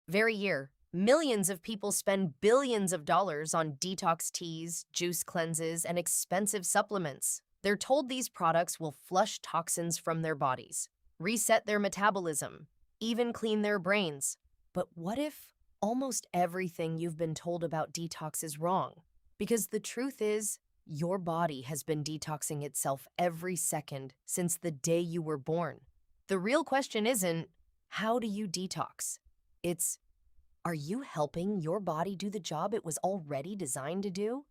Very year, millions of people spend billions of dollars on detox teas, juice cleanses, and expensive supplements. They're told these products will flush toxins from their bodies, reset their metabolism, even clean their brains. But what if almost everything you've been told about detox is wrong? Because the truth is, your body has been detoxing itself every second since the day you were born. The real question isn't, how do you detox? It's, are you helping your body do the job it was already designed to do?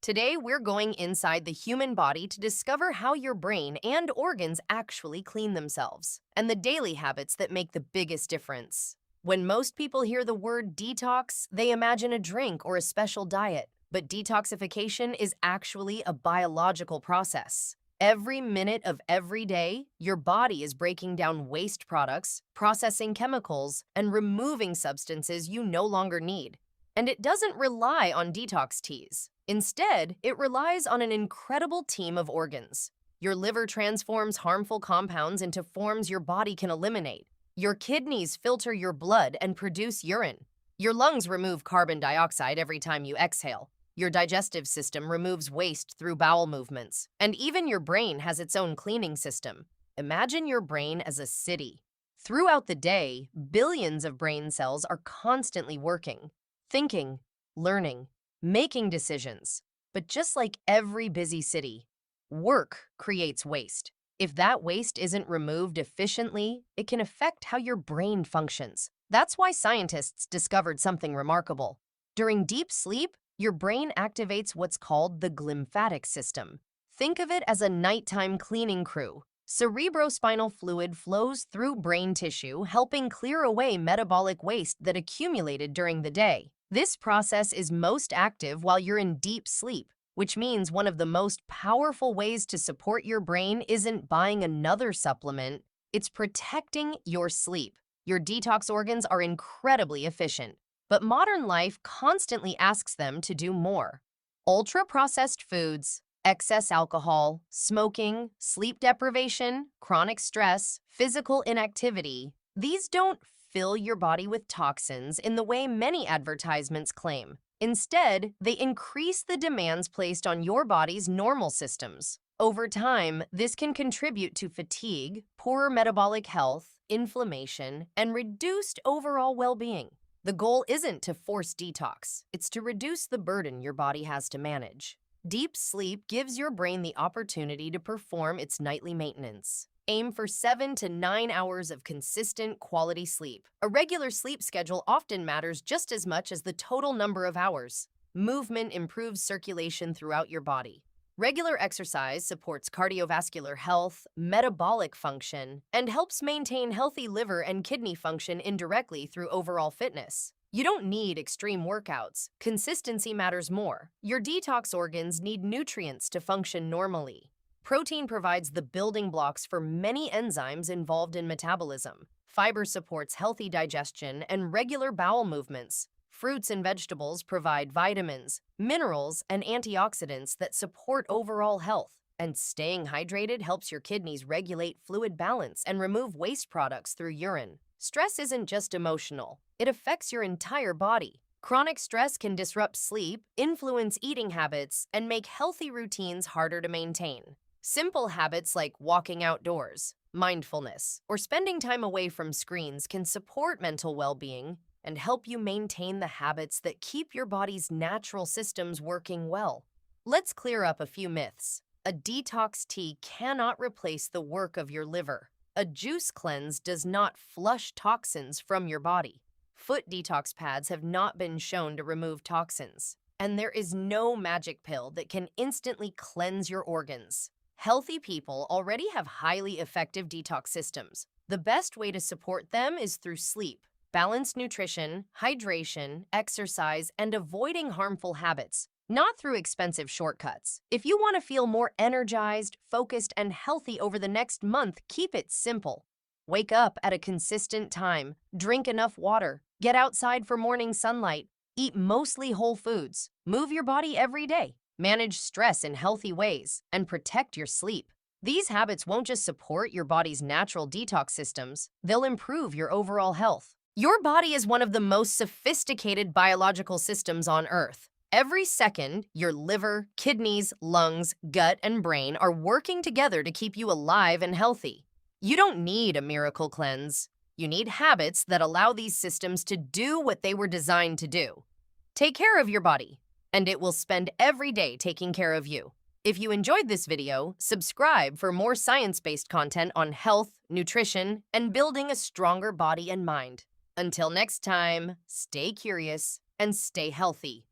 Today, we're going inside the human body to discover how your brain and organs actually clean themselves, and the daily habits that make the biggest difference. When most people hear the word detox, they imagine a drink or a special diet, but detoxification is actually a biological process. Every minute of every day, your body is breaking down waste products, processing chemicals, and removing substances you no longer need. And it doesn't rely on detox teas. Instead, it relies on an incredible team of organs. Your liver transforms harmful compounds into forms your body can eliminate. Your kidneys filter your blood and produce urine. Your lungs remove carbon dioxide every time you exhale. Your digestive system removes waste through bowel movements. And even your brain has its own cleaning system. Imagine your brain as a city. Throughout the day, billions of brain cells are constantly working, thinking, learning, making decisions. But just like every busy city, work creates waste. If that waste isn't removed efficiently, it can affect how your brain functions. That's why scientists discovered something remarkable. During deep sleep, your brain activates what's called the glymphatic system. Think of it as a nighttime cleaning crew. Cerebrospinal fluid flows through brain tissue, helping clear away metabolic waste that accumulated during the day. This process is most active while you're in deep sleep, which means one of the most powerful ways to support your brain isn't buying another supplement, it's protecting your sleep. Your detox organs are incredibly efficient, but modern life constantly asks them to do more. Ultra-processed foods, excess alcohol, smoking, sleep deprivation, chronic stress, physical inactivity, these don't fill your body with toxins in the way many advertisements claim. Instead, they increase the demands placed on your body's normal systems. Over time, this can contribute to fatigue, poorer metabolic health, inflammation, and reduced overall well-being. The goal isn't to force detox, it's to reduce the burden your body has to manage. Deep sleep gives your brain the opportunity to perform its nightly maintenance. Aim for 7 to 9 hours of consistent quality sleep. A regular sleep schedule often matters just as much as the total number of hours. Movement improves circulation throughout your body. Regular exercise supports cardiovascular health, metabolic function, and helps maintain healthy liver and kidney function indirectly through overall fitness. You don't need extreme workouts. Consistency matters more. Your detox organs need nutrients to function normally. Protein provides the building blocks for many enzymes involved in metabolism. Fiber supports healthy digestion and regular bowel movements. Fruits and vegetables provide vitamins, minerals, and antioxidants that support overall health. And staying hydrated helps your kidneys regulate fluid balance and remove waste products through urine. Stress isn't just emotional, it affects your entire body. Chronic stress can disrupt sleep, influence eating habits, and make healthy routines harder to maintain. Simple habits like walking outdoors, mindfulness, or spending time away from screens can support mental well-being and help you maintain the habits that keep your body's natural systems working well. Let's clear up a few myths. A detox tea cannot replace the work of your liver. A juice cleanse does not flush toxins from your body. Foot detox pads have not been shown to remove toxins. And there is no magic pill that can instantly cleanse your organs. Healthy people already have highly effective detox systems. The best way to support them is through sleep, balanced nutrition, hydration, exercise, and avoiding harmful habits, not through expensive shortcuts. If you want to feel more energized, focused, and healthy over the next month, keep it simple. Wake up at a consistent time, drink enough water, get outside for morning sunlight, eat mostly whole foods, move your body every day, manage stress in healthy ways, and protect your sleep. These habits won't just support your body's natural detox systems, they'll improve your overall health. Your body is one of the most sophisticated biological systems on Earth. Every second, your liver, kidneys, lungs, gut, and brain are working together to keep you alive and healthy. You don't need a miracle cleanse. You need habits that allow these systems to do what they were designed to do. Take care of your body, and it will spend every day taking care of you. If you enjoyed this video, subscribe for more science-based content on health, nutrition, and building a stronger body and mind. Until next time, stay curious and stay healthy.